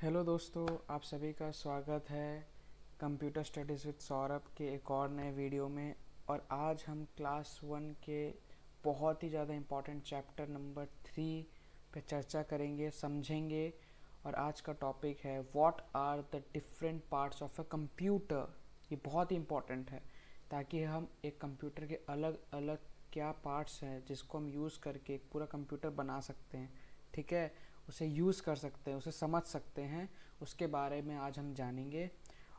Hello दोस्तों, आप सभी का स्वागत है कंप्यूटर स्टडीज़ विद सौरभ के एक और नए वीडियो में। और आज हम क्लास 1 के बहुत ही ज़्यादा इम्पॉर्टेंट चैप्टर नंबर 3 पे चर्चा करेंगे, समझेंगे। और आज का टॉपिक है what are the different parts of a computer. ये बहुत ही इम्पॉर्टेंट है ताकि हम एक कंप्यूटर के अलग अलग क्या पार्ट्स हैं जिसको हम यूज़ करके एक पूरा कंप्यूटर बना सकते हैं। ठीक है, उसे यूज़ कर सकते हैं, उसे समझ सकते हैं, उसके बारे में आज हम जानेंगे।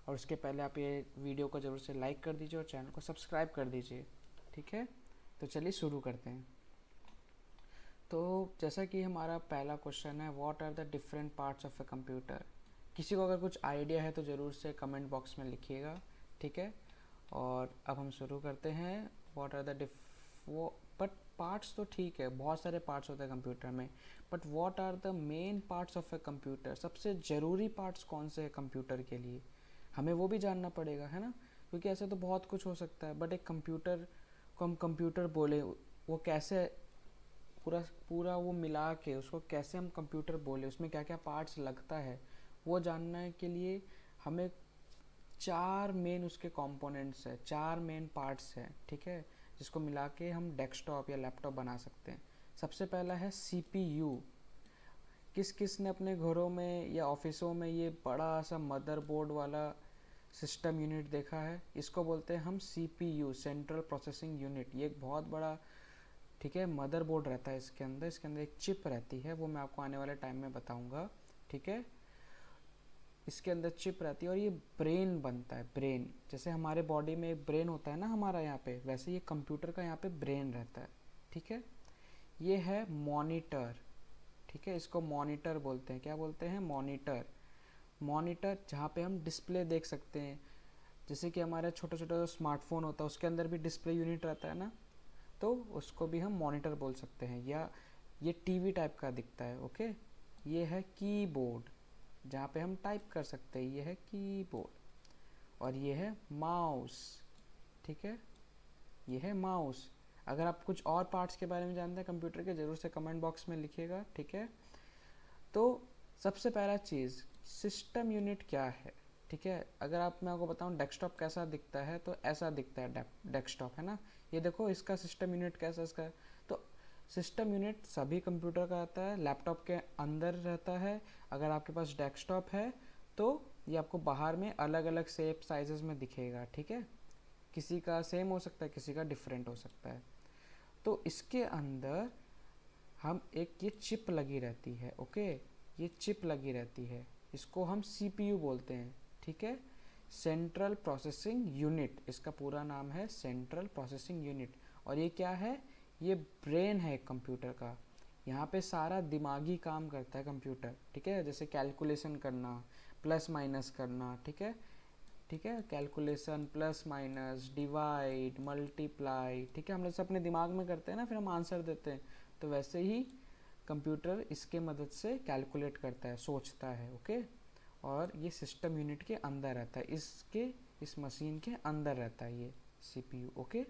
और उसके पहले आप ये वीडियो को ज़रूर से लाइक कर दीजिए और चैनल को सब्सक्राइब कर दीजिए। ठीक है, तो चलिए शुरू करते हैं। तो जैसा कि हमारा पहला क्वेश्चन है, what are the different parts of a computer. किसी को अगर कुछ आइडिया है तो ज़रूर से कमेंट बॉक्स में लिखिएगा। ठीक है, और अब हम शुरू करते हैं। व्हाट आर द वो बट पार्ट्स तो ठीक है, बहुत सारे पार्ट्स होते हैं कंप्यूटर में, but what are the main parts of a computer. सबसे ज़रूरी पार्ट्स कौन से हैं कंप्यूटर के लिए, हमें वो भी जानना पड़ेगा, है ना। क्योंकि ऐसे तो बहुत कुछ हो सकता है, बट एक कंप्यूटर को हम कंप्यूटर बोले, वो कैसे पूरा पूरा वो मिला के उसको कैसे हम कंप्यूटर बोले, उसमें क्या क्या पार्ट्स लगता है, वो जानने के लिए हमें चार मेन उसके कंपोनेंट्स है, चार मेन पार्ट्स हैं। ठीक है, जिसको मिला के हम डेस्कटॉप या लैपटॉप बना सकते हैं। सबसे पहला है सीपीयू। किस किस ने अपने घरों में या ऑफिसों में ये बड़ा सा मदरबोर्ड वाला सिस्टम यूनिट देखा है। इसको बोलते हैं हम सीपीयू, सेंट्रल प्रोसेसिंग यूनिट। ये एक बहुत बड़ा, ठीक है, मदरबोर्ड रहता है। इसके अंदर एक चिप रहती है, वो मैं आपको आने वाले टाइम में बताऊंगा। ठीक है, इसके अंदर चिप रहती है और ये ब्रेन बनता है। ब्रेन जैसे हमारे बॉडी में एक ब्रेन होता है ना हमारा यहाँ पे, वैसे ये कंप्यूटर का यहाँ पे ब्रेन रहता है। ठीक है, ये है मॉनिटर। ठीक है, इसको मॉनिटर बोलते हैं। क्या बोलते हैं? मॉनिटर। मॉनिटर जहाँ पे हम डिस्प्ले देख सकते हैं, जैसे कि हमारा छोटा छोटा स्मार्टफोन होता है उसके अंदर भी डिस्प्ले यूनिट रहता है ना, तो उसको भी हम मॉनिटर बोल सकते हैं। या ये टीवी टाइप का दिखता है। ओके, ये है कीबोर्ड, जहाँ पे हम टाइप कर सकते हैं, ये है कीबोर्ड। और ये है माउस। ठीक है, ये है माउस। अगर आप कुछ और पार्ट्स के बारे में जानते हैं कंप्यूटर के, ज़रूर से कमेंट बॉक्स में लिखिएगा। ठीक है, तो सबसे पहला चीज़, सिस्टम यूनिट क्या है। ठीक है, अगर आप मैं आपको बताऊं डेस्कटॉप कैसा दिखता है, तो ऐसा दिखता है डेस्कटॉप, है ना। ये देखो इसका सिस्टम यूनिट कैसा इसका है। तो सिस्टम यूनिट सभी कंप्यूटर का आता है, लैपटॉप के अंदर रहता है। अगर आपके पास डेस्कटॉप है तो ये आपको बाहर में अलग अलग शेप साइजेस में दिखेगा। ठीक है, किसी का सेम हो सकता है, किसी का डिफरेंट हो सकता है। तो इसके अंदर हम ये चिप लगी रहती है। ओके, ये चिप लगी रहती है, इसको हम सीपीयू बोलते हैं। ठीक है, सेंट्रल प्रोसेसिंग यूनिट, इसका पूरा नाम है सेंट्रल प्रोसेसिंग यूनिट। और ये क्या है? ये ब्रेन है कंप्यूटर का। यहाँ पे सारा दिमागी काम करता है कंप्यूटर। ठीक है, जैसे कैलकुलेशन करना, प्लस माइनस करना। ठीक है, ठीक है, calculation, plus minus, divide, multiply. ठीक है, हम लोग अपने दिमाग में करते हैं ना, फिर हम आंसर देते हैं। तो वैसे ही कंप्यूटर इसके मदद से कैलकुलेट करता है, सोचता है। ओके, और ये सिस्टम यूनिट के अंदर रहता है, इस मशीन के अंदर रहता है ये सीपीयू। ओके,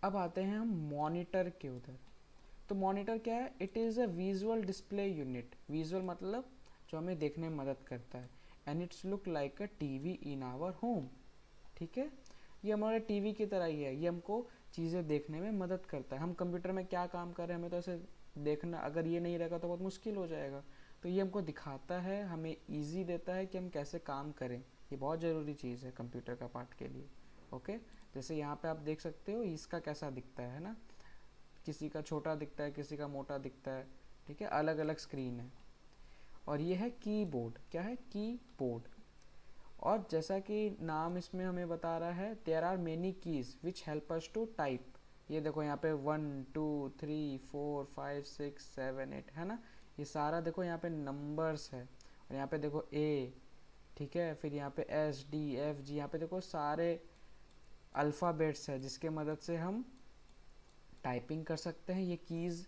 अब आते हैं हम मॉनिटर के उधर। तो मॉनिटर क्या है? It is a visual display unit. Visual मतलब जो हमें देखने में मदद करता है। And it's look like a TV in our home. ठीक है, ये हमारे टीवी की तरह ही है, ये हमको चीज़ें देखने में मदद करता है। हम कंप्यूटर में क्या काम कर रहे हैं हमें तो ऐसे देखना, अगर ये नहीं रहेगा तो बहुत मुश्किल हो जाएगा। तो ये हमको दिखाता है, हमें ईजी देता है कि हम कैसे काम करें। ये बहुत ज़रूरी चीज़ है कंप्यूटर का पार्ट के लिए। ओके, जैसे यहाँ पे आप देख सकते हो इसका कैसा दिखता है ना, किसी का छोटा दिखता है, किसी का मोटा दिखता है। ठीक है, अलग अलग स्क्रीन है। और ये है कीबोर्ड। क्या है? कीबोर्ड। और जैसा कि नाम इसमें हमें बता रहा है, there are many keys which help us to type. ये देखो यहाँ पे 1 2 3 4 5 6 7 8 है ना, ये सारा देखो यहाँ पे नंबर्स है। और यहाँ पे देखो ए, ठीक है, फिर यहाँ पे एस डी एफ जी, यहाँ पे देखो सारे अल्फ़ाबेट्स है जिसके मदद से हम टाइपिंग कर सकते हैं। ये कीज़,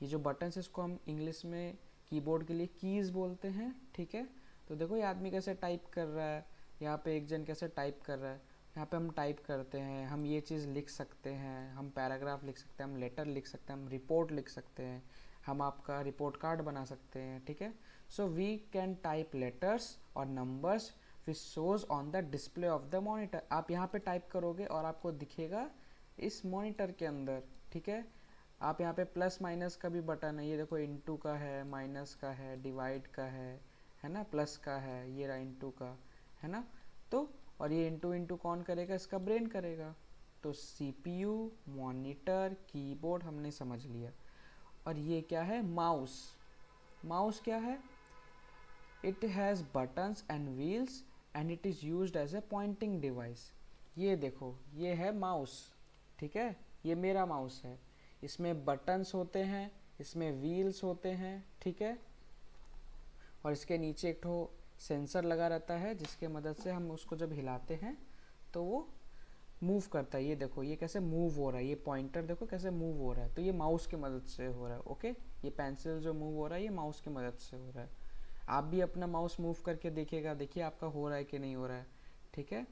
ये जो बटन्स है इसको हम इंग्लिश में कीबोर्ड के लिए कीज़ बोलते हैं। ठीक है, तो देखो ये आदमी कैसे टाइप कर रहा है, यहाँ पे एक जन कैसे टाइप कर रहा है। यहाँ पे हम टाइप करते हैं, हम ये चीज़ लिख सकते हैं, हम पैराग्राफ लिख सकते हैं, हम लेटर लिख सकते हैं, हम रिपोर्ट लिख सकते हैं, हम आपका रिपोर्ट कार्ड बना सकते हैं, ठीक है। So we can type letters और numbers which shows on the display of the monitor. आप यहाँ पे टाइप करोगे और आपको दिखेगा इस मॉनिटर के अंदर, ठीक है। आप यहाँ पे प्लस माइनस का भी बटन है, ये देखो इनटू का है, माइनस का है, डिवाइड का है ना, प्लस का है, ये रहा इनटू का, है ना। तो और ये इनटू इनटू कौन करेगा, इसका ब्रेन करेगा। तो सीपीयू, मॉनिटर, कीबोर्ड हमने समझ लिया। और ये क्या है, माउस। माउस क्या है, it has buttons and wheels and it is used as a pointing device. ये देखो ये है माउस, ठीक है, ये मेरा माउस है। इसमें बटन्स होते हैं, इसमें व्हील्स होते हैं, ठीक है। और इसके नीचे एक ठो सेंसर लगा रहता है जिसके मदद से हम उसको जब हिलाते हैं तो वो मूव करता है। ये देखो ये कैसे मूव हो रहा है, ये पॉइंटर देखो कैसे मूव हो रहा है, तो ये माउस की मदद से हो रहा है, ओके। ये पेंसिल जो मूव हो रहा है ये माउस की मदद से हो रहा है। आप भी अपना माउस मूव करके देखिएगा, देखिए आपका हो रहा है कि नहीं हो रहा है, ठीक है।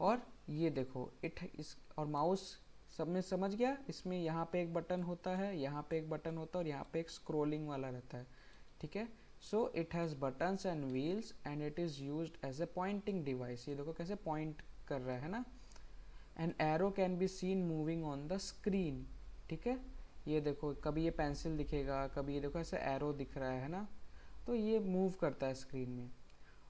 और ये देखो इस और माउस सब में समझ गया, इसमें यहाँ पे एक बटन होता है, यहाँ पे एक बटन होता है और यहाँ पे एक स्क्रोलिंग वाला रहता है, ठीक है। So it has buttons and wheels and it is used as a pointing device. ये देखो कैसे पॉइंट कर रहा है ना। And arrow can be seen moving on the screen, ठीक है। ये देखो कभी ये पेंसिल दिखेगा, कभी ये देखो ऐसे एरो दिख रहा है ना, तो ये मूव करता है स्क्रीन में।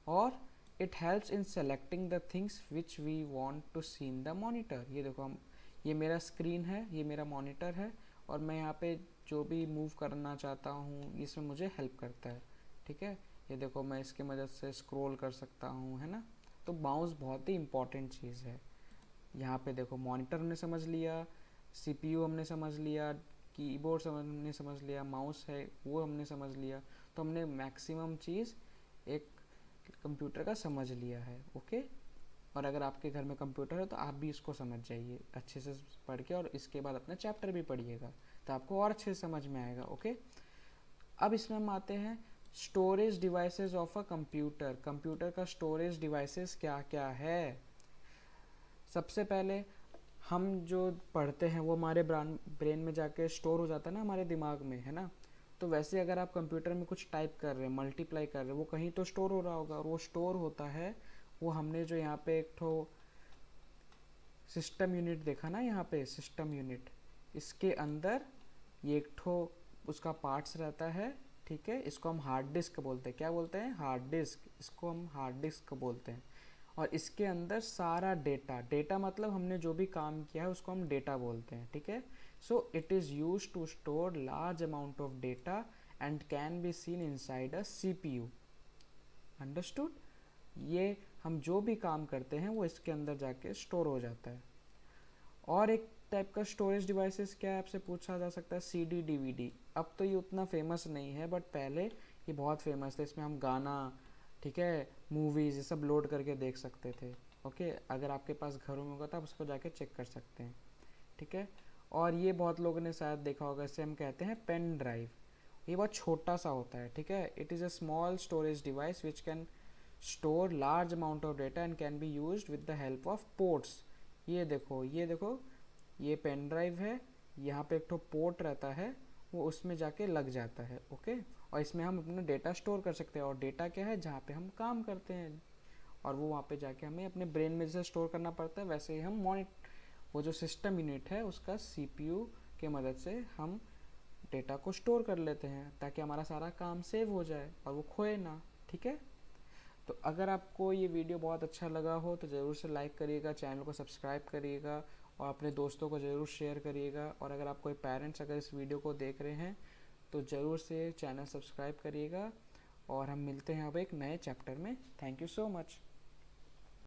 और it helps in selecting the things which we want to see in the monitor. ये देखो हम, ये मेरा स्क्रीन है, ये मेरा मॉनिटर है और मैं यहाँ पे जो भी मूव करना चाहता हूँ इसमें मुझे हेल्प करता है, ठीक है। ये देखो मैं इसकी मदद से स्क्रॉल कर सकता हूँ, है ना। तो माउस बहुत ही इंपॉर्टेंट चीज़ है। यहाँ पे देखो मॉनिटर हमने समझ लिया, सीपीयू हमने समझ लिया, कीबोर्ड हमने समझ लिया, माउस है वो हमने समझ लिया। तो हमने मैक्सिमम चीज़ एक कंप्यूटर का समझ लिया है, ओके। और अगर आपके घर में कंप्यूटर है तो आप भी इसको समझ जाइए अच्छे से पढ़ के, और इसके बाद अपना चैप्टर भी पढ़िएगा तो आपको और अच्छे से समझ में आएगा, ओके। अब इसमें हम आते हैं storage devices of a computer. Computer का स्टोरेज डिवाइसेस क्या क्या है। सबसे पहले हम जो पढ़ते हैं वो हमारे ब्रेन में जाके स्टोर हो जाता है ना, हमारे दिमाग में, है ना। तो वैसे अगर आप कंप्यूटर में कुछ टाइप कर रहे हैं, मल्टीप्लाई कर रहे हैं, वो कहीं तो स्टोर हो रहा होगा, और वो स्टोर होता है, वो हमने जो यहाँ पे एक ठो सिस्टम यूनिट देखा ना, यहाँ पे सिस्टम यूनिट, इसके अंदर ये एक ठो उसका पार्ट्स रहता है, ठीक है। इसको हम हार्ड डिस्क बोलते हैं। क्या बोलते हैं, हार्ड डिस्क, इसको हम हार्ड डिस्क बोलते हैं। और इसके अंदर सारा डेटा, डेटा मतलब हमने जो भी काम किया है उसको हम डेटा बोलते हैं, ठीक है। So it is use to store large amount of data and can be seen inside a CPU. Understood. ये हम जो भी काम करते हैं वो इसके अंदर जाके स्टोर हो जाता है। और एक टाइप का स्टोरेज डिवाइसेस क्या है आपसे पूछा जा सकता है, सीडी डीवीडी। अब तो ये उतना फेमस नहीं है बट पहले ये बहुत फेमस था। इसमें हम गाना, ठीक है, मूवीज़, ये सब लोड करके देख सकते थे, ओके। अगर आपके पास घरों में होगा तो आप उसको जाके चेक कर सकते हैं, ठीक है। और ये बहुत लोगों ने शायद देखा होगा, इसे हम कहते हैं पेन ड्राइव। ये बहुत छोटा सा होता है, ठीक है। It is a small storage device which can store large amount of data and can be used with the help of ports. ये देखो ये देखो, ये पेन ड्राइव है, यहाँ पे एक तो पोर्ट रहता है, वो उसमें जाके लग जाता है, ओके। और इसमें हम अपना डेटा स्टोर कर सकते हैं। और डेटा क्या है, जहाँ पे हम काम करते हैं, और वो वहाँ पे जाके हमें अपने ब्रेन में जैसे स्टोर करना पड़ता है वैसे ही हम वो जो सिस्टम यूनिट है उसका सीपीयू के मदद से हम डेटा को स्टोर कर लेते हैं ताकि हमारा सारा काम सेव हो जाए और वो खोए ना, ठीक है। तो अगर आपको ये वीडियो बहुत अच्छा लगा हो तो ज़रूर से लाइक करिएगा, चैनल को सब्सक्राइब करिएगा और अपने दोस्तों को ज़रूर शेयर करिएगा। और अगर आप कोई पेरेंट्स अगर इस वीडियो को देख रहे हैं तो ज़रूर से चैनल सब्सक्राइब करिएगा। और हम मिलते हैं अब एक नए चैप्टर में। Thank you so much.